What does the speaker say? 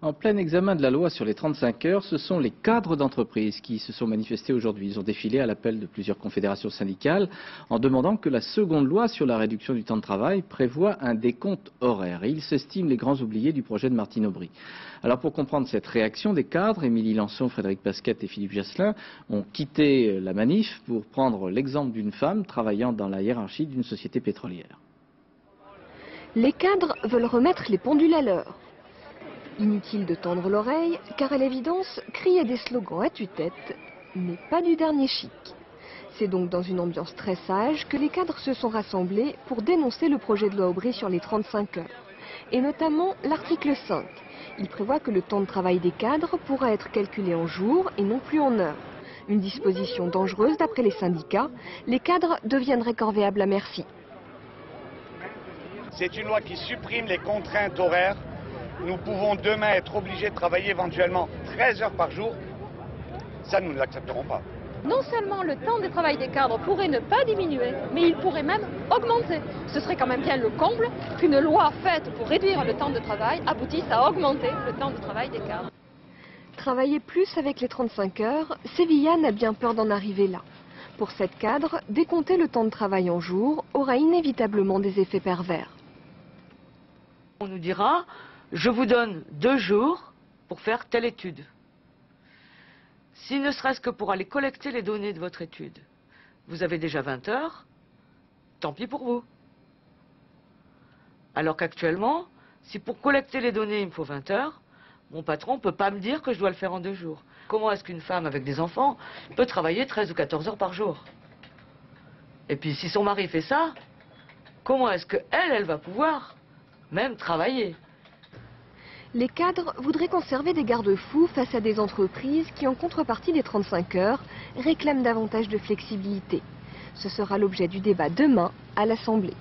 En plein examen de la loi sur les 35 heures, ce sont les cadres d'entreprise qui se sont manifestés aujourd'hui. Ils ont défilé à l'appel de plusieurs confédérations syndicales en demandant que la seconde loi sur la réduction du temps de travail prévoie un décompte horaire. Et ils s'estiment les grands oubliés du projet de Martine Aubry. Alors pour comprendre cette réaction des cadres, Émilie Lançon, Frédéric Pasquette et Philippe Jasselin ont quitté la manif pour prendre l'exemple d'une femme travaillant dans la hiérarchie d'une société pétrolière. Les cadres veulent remettre les pendules à l'heure. Inutile de tendre l'oreille, car à l'évidence, crier des slogans à tue-tête n'est pas du dernier chic. C'est donc dans une ambiance très sage que les cadres se sont rassemblés pour dénoncer le projet de loi Aubry sur les 35 heures. Et notamment l'article 5. Il prévoit que le temps de travail des cadres pourra être calculé en jours et non plus en heures. Une disposition dangereuse d'après les syndicats. Les cadres deviendraient corvéables à merci. C'est une loi qui supprime les contraintes horaires. Nous pouvons demain être obligés de travailler éventuellement 13 heures par jour. Ça, nous ne l'accepterons pas. Non seulement le temps de travail des cadres pourrait ne pas diminuer, mais il pourrait même augmenter. Ce serait quand même bien le comble qu'une loi faite pour réduire le temps de travail aboutisse à augmenter le temps de travail des cadres. Travailler plus avec les 35 heures, Sévillane a bien peur d'en arriver là. Pour cette cadre, décompter le temps de travail en jours aura inévitablement des effets pervers. On nous dira, je vous donne 2 jours pour faire telle étude. Si ne serait-ce que pour aller collecter les données de votre étude, vous avez déjà 20 heures, tant pis pour vous. Alors qu'actuellement, si pour collecter les données il me faut 20 heures, mon patron ne peut pas me dire que je dois le faire en 2 jours. Comment est-ce qu'une femme avec des enfants peut travailler 13 ou 14 heures par jour? Et puis si son mari fait ça, comment est-ce qu'elle va pouvoir même travailler? Les cadres voudraient conserver des garde-fous face à des entreprises qui, en contrepartie des 35 heures, réclament davantage de flexibilité. Ce sera l'objet du débat demain à l'Assemblée.